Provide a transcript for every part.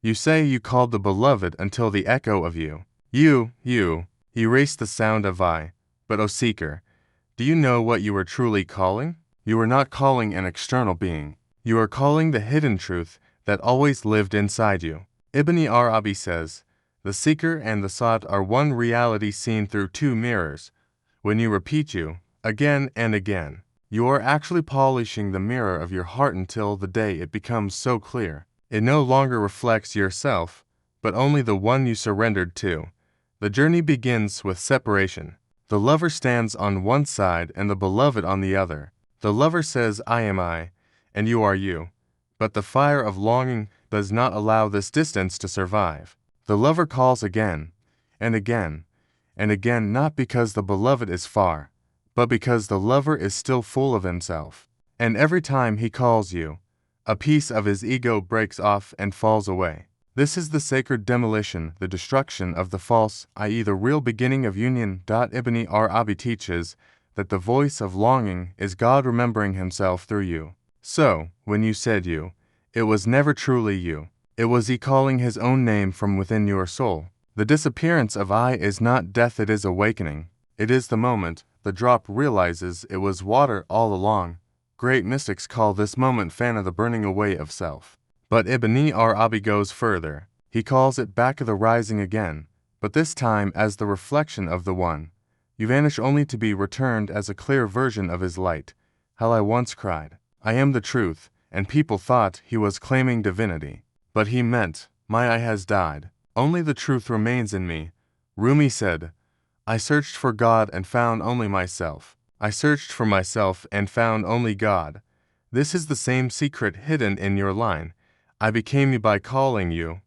You say you called the beloved until the echo of you, erased the sound of I. But, O seeker, do you know what you are truly calling? You are not calling an external being. You are calling the hidden truth that always lived inside you. Ibn-e-Arabi says, the seeker and the sought are one reality seen through two mirrors. When you repeat you, again and again, you are actually polishing the mirror of your heart until the day it becomes so clear. It no longer reflects yourself, but only the one you surrendered to. The journey begins with separation. The lover stands on one side and the beloved on the other. The lover says, I am I, and you are you. But the fire of longing does not allow this distance to survive. The lover calls again, and again, and again, not because the beloved is far, but because the lover is still full of himself. And every time he calls you, a piece of his ego breaks off and falls away. This is the sacred demolition, the destruction of the false, i.e. the real beginning of union. Ibn-e-Arabi teaches that the voice of longing is God remembering himself through you. So, when you said you, it was never truly you. It was he calling his own name from within your soul. The disappearance of I is not death, it is awakening. It is the moment the drop realizes it was water all along. Great mystics call this moment Fana, the burning away of self. But Ibn-e-Arabi goes further. He calls it Baqa, the rising again, but this time as the reflection of the One. You vanish only to be returned as a clear version of his light. How I once cried, I am the truth, and people thought he was claiming divinity. But he meant, my I has died. Only the truth remains in me. Rumi said, I searched for God and found only myself. I searched for myself and found only God. This is the same secret hidden in your line. I became you by calling you.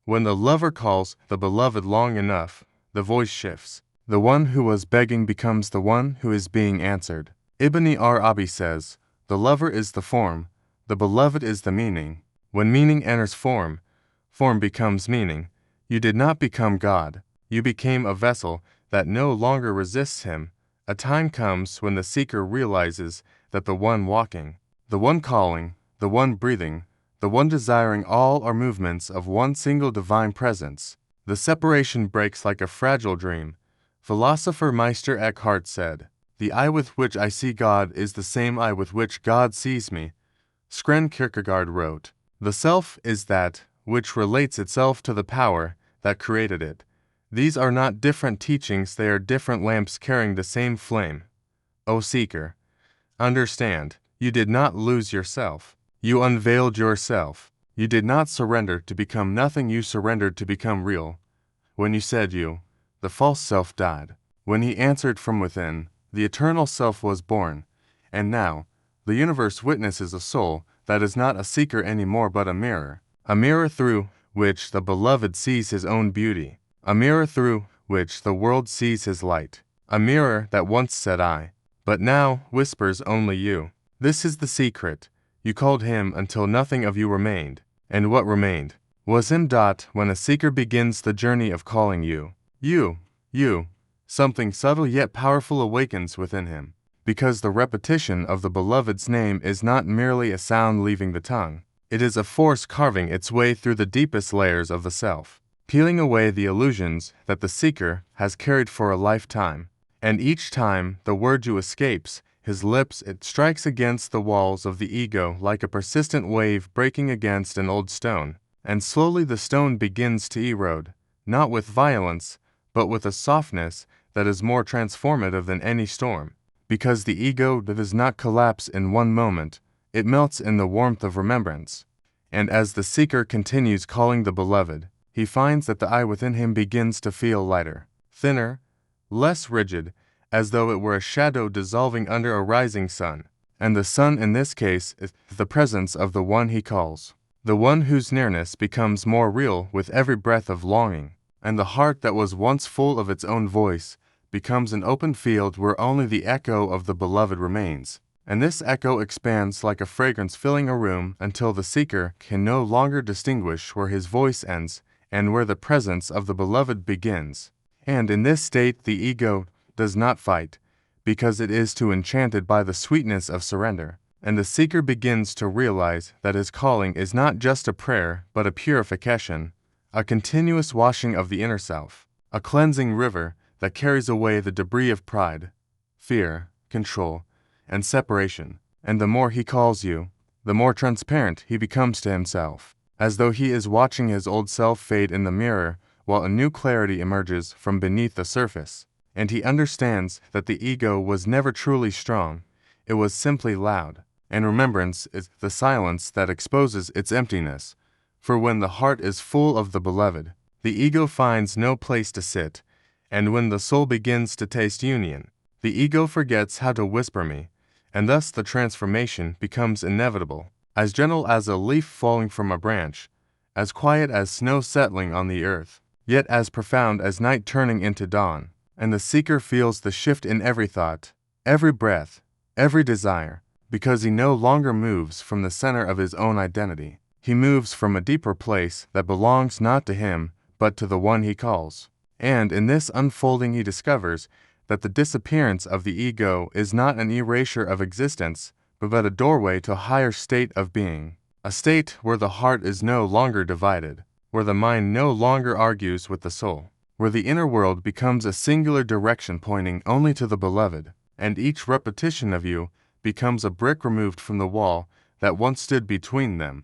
When the lover calls the beloved long enough, the voice shifts. The one who was begging becomes the one who is being answered. Ibn-e-Arabi says, the lover is the form, the beloved is the meaning. When meaning enters form, form becomes meaning. You did not become God. You became a vessel that no longer resists him. A time comes when the seeker realizes that the one walking, the one calling, the one breathing, the one desiring all are movements of one single divine presence. The separation breaks like a fragile dream. Philosopher Meister Eckhart said, the eye with which I see God is the same eye with which God sees me. Søren Kierkegaard wrote, the self is that which relates itself to the power that created it. These are not different teachings, they are different lamps carrying the same flame. O seeker, understand, you did not lose yourself. You unveiled yourself. You did not surrender to become nothing, you surrendered to become real. When you said you, the false self died. When he answered from within, the eternal self was born. And now, the universe witnesses a soul that is not a seeker anymore but a mirror through which the beloved sees his own beauty, a mirror through which the world sees his light, a mirror that once said I, but now whispers only you. This is the secret. You called him until nothing of you remained, and what remained was him. When a seeker begins the journey of calling you, something subtle yet powerful awakens within him, because the repetition of the beloved's name is not merely a sound leaving the tongue. It is a force carving its way through the deepest layers of the self, peeling away the illusions that the seeker has carried for a lifetime. And each time the word you escapes his lips, it strikes against the walls of the ego like a persistent wave breaking against an old stone. And slowly the stone begins to erode, not with violence, but with a softness that is more transformative than any storm. Because the ego does not collapse in one moment, it melts in the warmth of remembrance. And as the seeker continues calling the beloved, he finds that the I within him begins to feel lighter, thinner, less rigid, as though it were a shadow dissolving under a rising sun. And the sun in this case is the presence of the one he calls, the one whose nearness becomes more real with every breath of longing. And the heart that was once full of its own voice becomes an open field where only the echo of the beloved remains. And this echo expands like a fragrance filling a room until the seeker can no longer distinguish where his voice ends and where the presence of the beloved begins. And in this state the ego does not fight, because it is too enchanted by the sweetness of surrender. and the seeker begins to realize that his calling is not just a prayer but a purification, a continuous washing of the inner self, a cleansing river that carries away the debris of pride, fear, control, and separation. And the more he calls you, the more transparent he becomes to himself, as though he is watching his old self fade in the mirror while a new clarity emerges from beneath the surface. And he understands that the ego was never truly strong, it was simply loud, and remembrance is the silence that exposes its emptiness. For when the heart is full of the beloved, the ego finds no place to sit, and when the soul begins to taste union, the ego forgets how to whisper me, and thus the transformation becomes inevitable, as gentle as a leaf falling from a branch, as quiet as snow settling on the earth, yet as profound as night turning into dawn. And the seeker feels the shift in every thought, every breath, every desire, because he no longer moves from the center of his own identity. He moves from a deeper place that belongs not to him, but to the one he calls. And in this unfolding he discovers that the disappearance of the ego is not an erasure of existence, but a doorway to a higher state of being, a state where the heart is no longer divided, where the mind no longer argues with the soul, where the inner world becomes a singular direction pointing only to the beloved, and each repetition of you becomes a brick removed from the wall that once stood between them.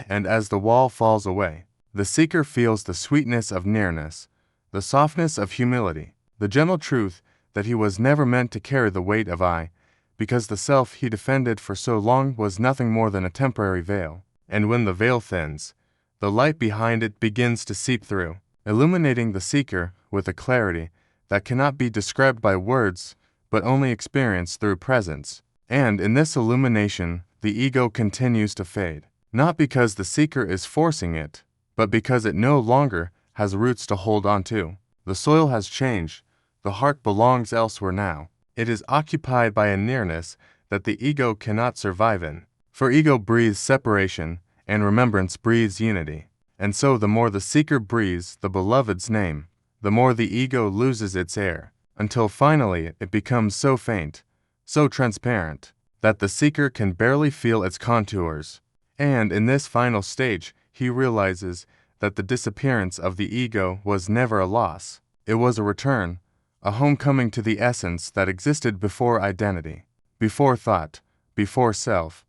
And as the wall falls away, the seeker feels the sweetness of nearness, the softness of humility, the gentle truth that he was never meant to carry the weight of I, because the self he defended for so long was nothing more than a temporary veil. And when the veil thins, the light behind it begins to seep through, illuminating the seeker with a clarity that cannot be described by words but only experienced through presence. And in this illumination, the ego continues to fade, not because the seeker is forcing it, but because it no longer has roots to hold on to. The soil has changed, the heart belongs elsewhere now. It is occupied by a nearness that the ego cannot survive in. For ego breathes separation, and remembrance breathes unity. And so the more the seeker breathes the beloved's name, the more the ego loses its air, until finally it becomes so faint, so transparent, that the seeker can barely feel its contours. And in this final stage, he realizes that the disappearance of the ego was never a loss. It was a return, a homecoming to the essence that existed before identity, before thought, before self.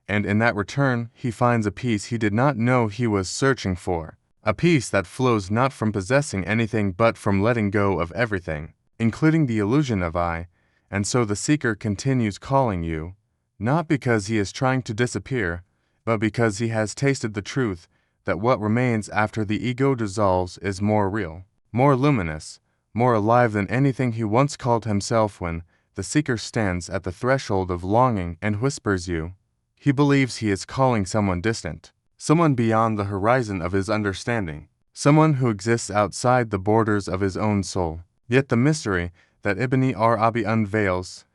And in that return, he finds a peace he did not know he was searching for, a peace that flows not from possessing anything but from letting go of everything, including the illusion of I. And so the seeker continues calling you, not because he is trying to disappear, but because he has tasted the truth that what remains after the ego dissolves is more real, more luminous, more alive than anything he once called himself. When the seeker stands at the threshold of longing and whispers you, he believes he is calling someone distant, someone beyond the horizon of his understanding, someone who exists outside the borders of his own soul. Yet the mystery that Ibn-e-Arabi unveils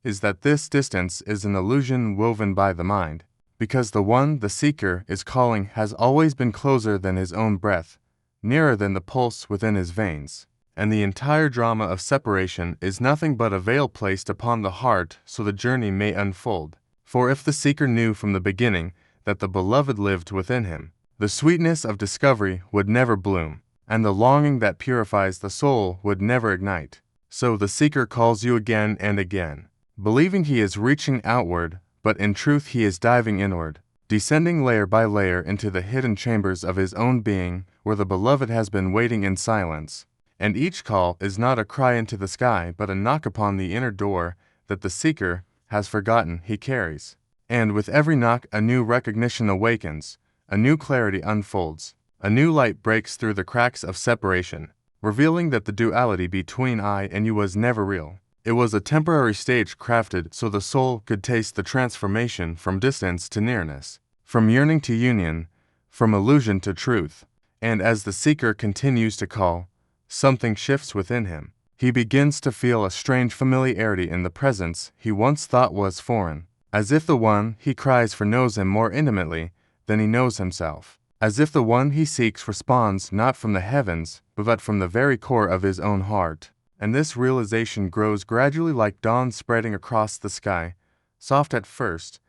is that this distance is an illusion woven by the mind, because the one the seeker is calling has always been closer than his own breath, nearer than the pulse within his veins. And the entire drama of separation is nothing but a veil placed upon the heart so the journey may unfold. For if the seeker knew from the beginning that the beloved lived within him, the sweetness of discovery would never bloom, and the longing that purifies the soul would never ignite. So the seeker calls you again and again, believing he is reaching outward, but in truth he is diving inward, descending layer by layer into the hidden chambers of his own being where the beloved has been waiting in silence. And each call is not a cry into the sky but a knock upon the inner door that the seeker has forgotten he carries. And with every knock a new recognition awakens, a new clarity unfolds, a new light breaks through the cracks of separation, revealing that the duality between I and you was never real. It was a temporary stage crafted so the soul could taste the transformation from distance to nearness, from yearning to union, from illusion to truth. And as the seeker continues to call, something shifts within him. He begins to feel a strange familiarity in the presence he once thought was foreign, as if the one he cries for knows him more intimately than he knows himself, as if the one he seeks responds not from the heavens, but from the very core of his own heart. And this realization grows gradually like dawn spreading across the sky, soft at first,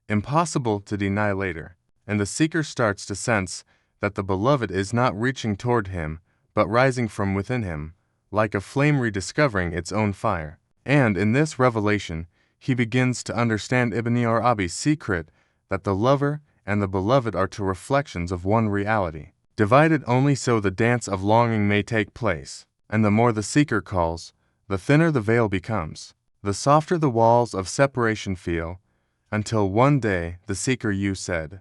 impossible to deny later, and the seeker starts to sense that the beloved is not reaching toward him, but rising from within him, like a flame rediscovering its own fire. And in this revelation, he begins to understand Ibn-e-Arabi's secret that the lover and the beloved are two reflections of one reality, divided only so the dance of longing may take place. And the more the seeker calls, the thinner the veil becomes, the softer the walls of separation feel, until one day the seeker, you said,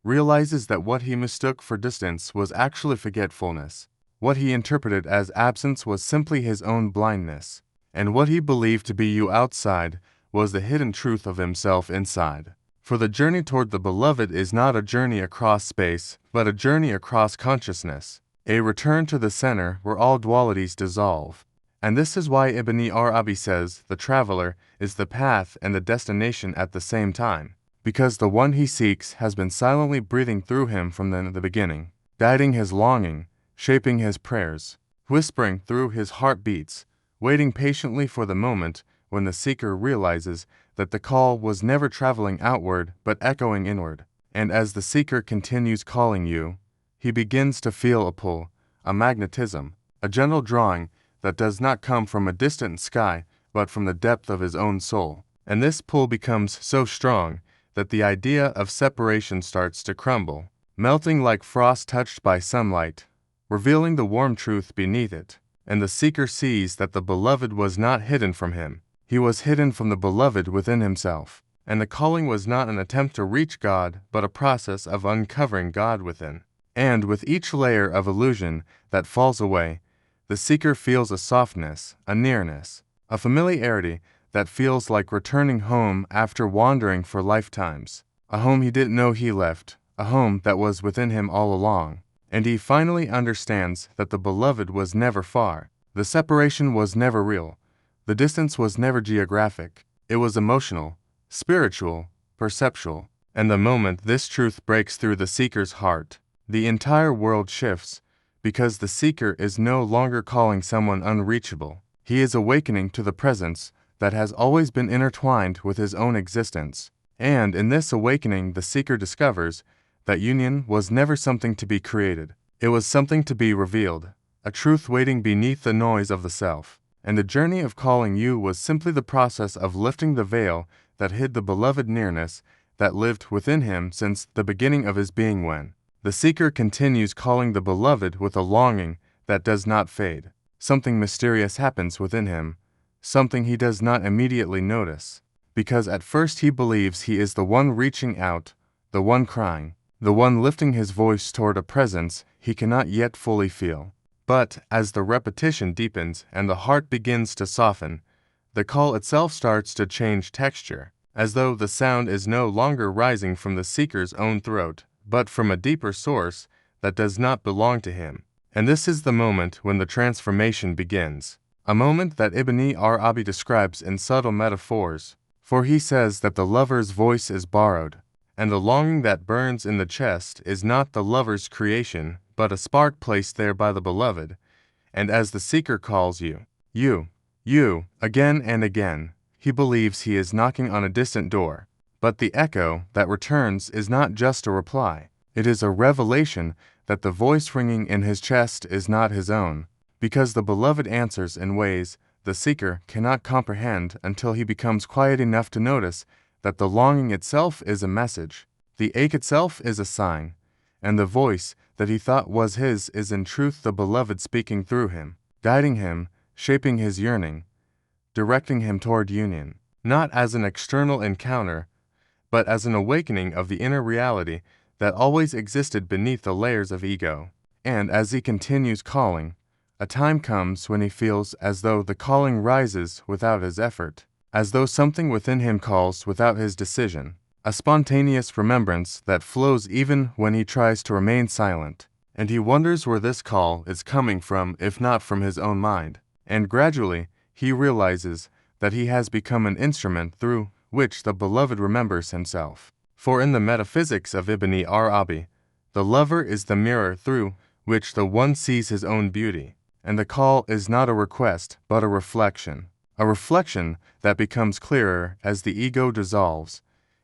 realizes that what he mistook for distance was actually forgetfulness, what he interpreted as absence was simply his own blindness, and what he believed to be you outside was the hidden truth of himself inside. For the journey toward the beloved is not a journey across space, but a journey across consciousness, a return to the center where all dualities dissolve. And this is why Ibn-e-Arabi says the traveler is the path and the destination at the same time, because the one he seeks has been silently breathing through him from the beginning, guiding his longing, shaping his prayers, whispering through his heartbeats, waiting patiently for the moment when the seeker realizes that the call was never traveling outward but echoing inward. And as the seeker continues calling you, he begins to feel a pull, a magnetism, a gentle drawing that does not come from a distant sky but from the depth of his own soul. And this pull becomes so strong that the idea of separation starts to crumble, melting like frost touched by sunlight, revealing the warm truth beneath it. And the seeker sees that the beloved was not hidden from him. He was hidden from the beloved within himself. And the calling was not an attempt to reach God, but a process of uncovering God within. And with each layer of illusion that falls away, the seeker feels a softness, a nearness, a familiarity that feels like returning home after wandering for lifetimes, a home he didn't know he left, a home that was within him all along. And he finally understands that the beloved was never far, the separation was never real, the distance was never geographic, it was emotional, spiritual, perceptual. And the moment this truth breaks through the seeker's heart, the entire world shifts, because the seeker is no longer calling someone unreachable. He is awakening to the presence that has always been intertwined with his own existence. And in this awakening, the seeker discovers that union was never something to be created. It was something to be revealed, a truth waiting beneath the noise of the self. And the journey of calling you was simply the process of lifting the veil that hid the beloved nearness that lived within him since the beginning of his being when. The seeker continues calling the beloved with a longing that does not fade. Something mysterious happens within him, something he does not immediately notice, because at first he believes he is the one reaching out, the one crying, the one lifting his voice toward a presence he cannot yet fully feel. But as the repetition deepens and the heart begins to soften, the call itself starts to change texture, as though the sound is no longer rising from the seeker's own throat, but from a deeper source that does not belong to him. And this is the moment when the transformation begins, a moment that Ibn-e-Arabi describes in subtle metaphors, for he says that the lover's voice is borrowed, and the longing that burns in the chest is not the lover's creation, but a spark placed there by the beloved. And as the seeker calls you, again and again, he believes he is knocking on a distant door. But the echo that returns is not just a reply. It is a revelation that the voice ringing in his chest is not his own, because the beloved answers in ways the seeker cannot comprehend until he becomes quiet enough to notice that the longing itself is a message, the ache itself is a sign, and the voice that he thought was his is in truth the beloved speaking through him, guiding him, shaping his yearning, directing him toward union, not as an external encounter, but as an awakening of the inner reality that always existed beneath the layers of ego. And as he continues calling, a time comes when he feels as though the calling rises without his effort, as though something within him calls without his decision, a spontaneous remembrance that flows even when he tries to remain silent. And he wonders where this call is coming from, if not from his own mind. And gradually, he realizes that he has become an instrument through which the beloved remembers himself. For in the metaphysics of Ibn-e-Arabi, the lover is the mirror through which the one sees his own beauty, and the call is not a request but a reflection that becomes clearer as the ego dissolves,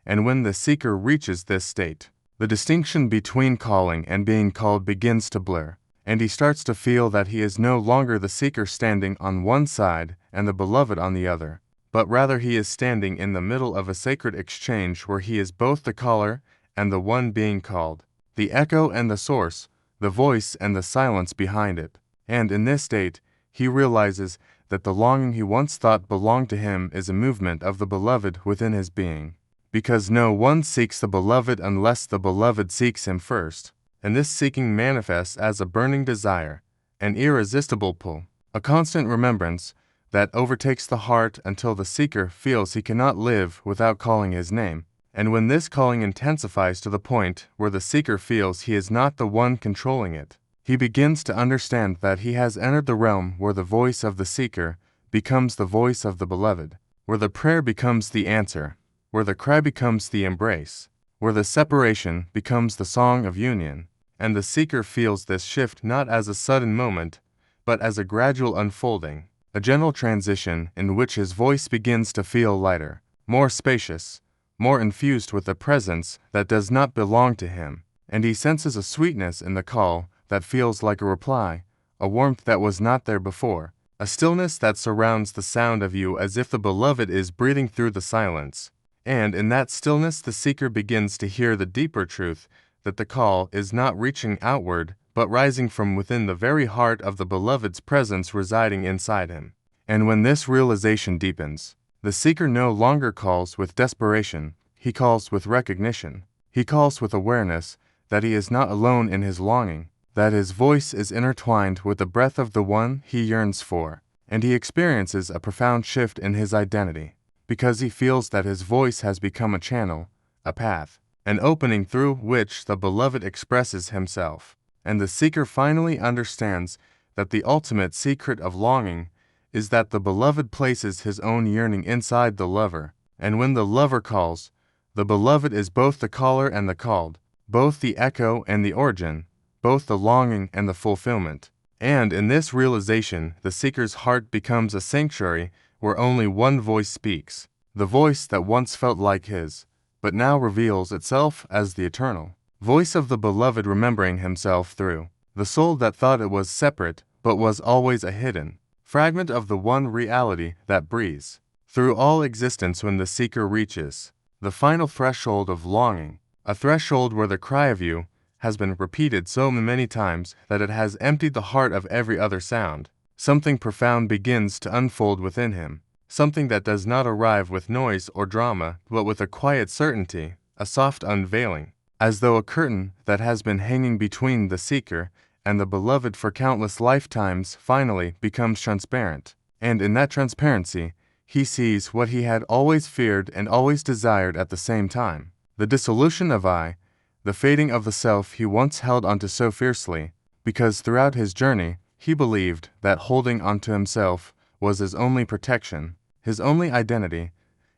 and when the seeker reaches this state, the distinction between calling and being called begins to blur, and he starts to feel that he is no longer the seeker standing on one side and the beloved on the other, but rather he is standing in the middle of a sacred exchange where he is both the caller and the one being called, the echo and the source, the voice and the silence behind it. And in this state, he realizes that the longing he once thought belonged to him is a movement of the beloved within his being, because no one seeks the beloved unless the beloved seeks him first, and this seeking manifests as a burning desire, an irresistible pull, a constant remembrance that overtakes the heart until the seeker feels he cannot live without calling his name. And when this calling intensifies to the point where the seeker feels he is not the one controlling it, he begins to understand that he has entered the realm where the voice of the seeker becomes the voice of the beloved, where the prayer becomes the answer, where the cry becomes the embrace, where the separation becomes the song of union. And the seeker feels this shift not as a sudden moment, but as a gradual unfolding, a gentle transition in which his voice begins to feel lighter, more spacious, more infused with a presence that does not belong to him, and he senses a sweetness in the call that feels like a reply, a warmth that was not there before, a stillness that surrounds the sound of you as if the beloved is breathing through the silence. And in that stillness the seeker begins to hear the deeper truth that the call is not reaching outward, but rising from within the very heart of the beloved's presence residing inside him. And when this realization deepens, the seeker no longer calls with desperation, he calls with recognition. He calls with awareness that he is not alone in his longing, that his voice is intertwined with the breath of the one he yearns for, and he experiences a profound shift in his identity, because he feels that his voice has become a channel, a path, an opening through which the beloved expresses himself. And the seeker finally understands that the ultimate secret of longing is that the beloved places his own yearning inside the lover, and when the lover calls, the beloved is both the caller and the called, both the echo and the origin, both the longing and the fulfillment. And in this realization, the seeker's heart becomes a sanctuary where only one voice speaks, the voice that once felt like his, but now reveals itself as the eternal voice of the beloved remembering himself through the soul that thought it was separate but was always a hidden fragment of the one reality that breathes through all existence. When the seeker reaches the final threshold of longing, a threshold where the cry of you has been repeated so many times that it has emptied the heart of every other sound, something profound begins to unfold within him, something that does not arrive with noise or drama, but with a quiet certainty, a soft unveiling, as though a curtain that has been hanging between the seeker and the beloved for countless lifetimes finally becomes transparent. And in that transparency, he sees what he had always feared and always desired at the same time, the dissolution of I, the fading of the self he once held onto so fiercely, because throughout his journey he believed that holding onto himself was his only protection, his only identity,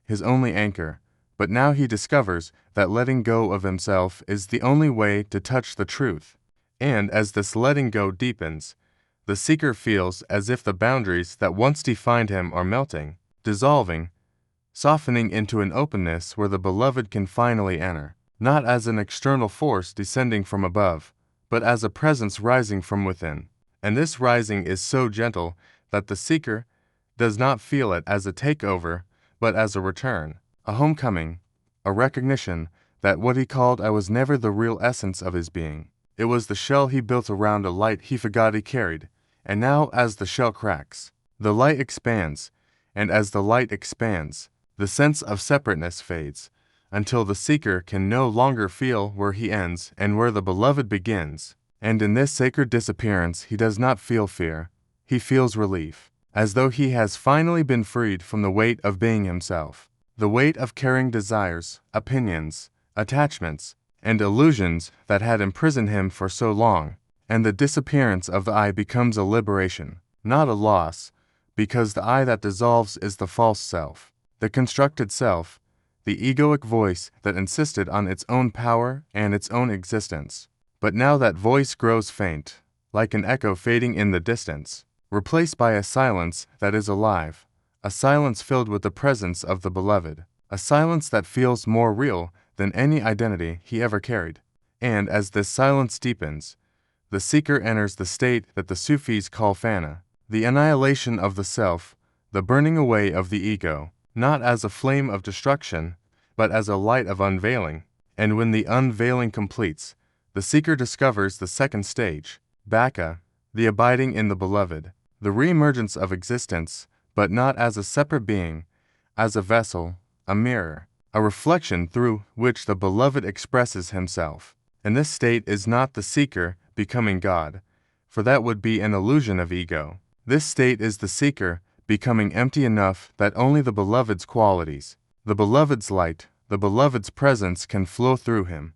his only anchor. But now he discovers that letting go of himself is the only way to touch the truth. And as this letting go deepens, the seeker feels as if the boundaries that once defined him are melting, dissolving, softening into an openness where the beloved can finally enter, not as an external force descending from above, but as a presence rising from within. And this rising is so gentle that the seeker does not feel it as a takeover, but as a return, a homecoming, a recognition that what he called I was never the real essence of his being. It was the shell he built around a light he forgot he carried, and now as the shell cracks, the light expands, and as the light expands, the sense of separateness fades, until the seeker can no longer feel where he ends and where the beloved begins. And in this sacred disappearance he does not feel fear, he feels relief, as though he has finally been freed from the weight of being himself, the weight of carrying desires, opinions, attachments, and illusions that had imprisoned him for so long. And the disappearance of the I becomes a liberation, not a loss, because the I that dissolves is the false self, the constructed self, the egoic voice that insisted on its own power and its own existence. But now that voice grows faint, like an echo fading in the distance, replaced by a silence that is alive, a silence filled with the presence of the beloved, a silence that feels more real than any identity he ever carried. And as this silence deepens, the seeker enters the state that the Sufis call Fana, the annihilation of the self, the burning away of the ego, not as a flame of destruction, but as a light of unveiling. And when the unveiling completes, the seeker discovers the second stage, Baqa, the abiding in the beloved, the re-emergence of existence, but not as a separate being, as a vessel, a mirror, a reflection through which the beloved expresses himself. And this state is not the seeker becoming God, for that would be an illusion of ego. This state is the seeker becoming empty enough that only the beloved's qualities, the beloved's light, the beloved's presence can flow through him.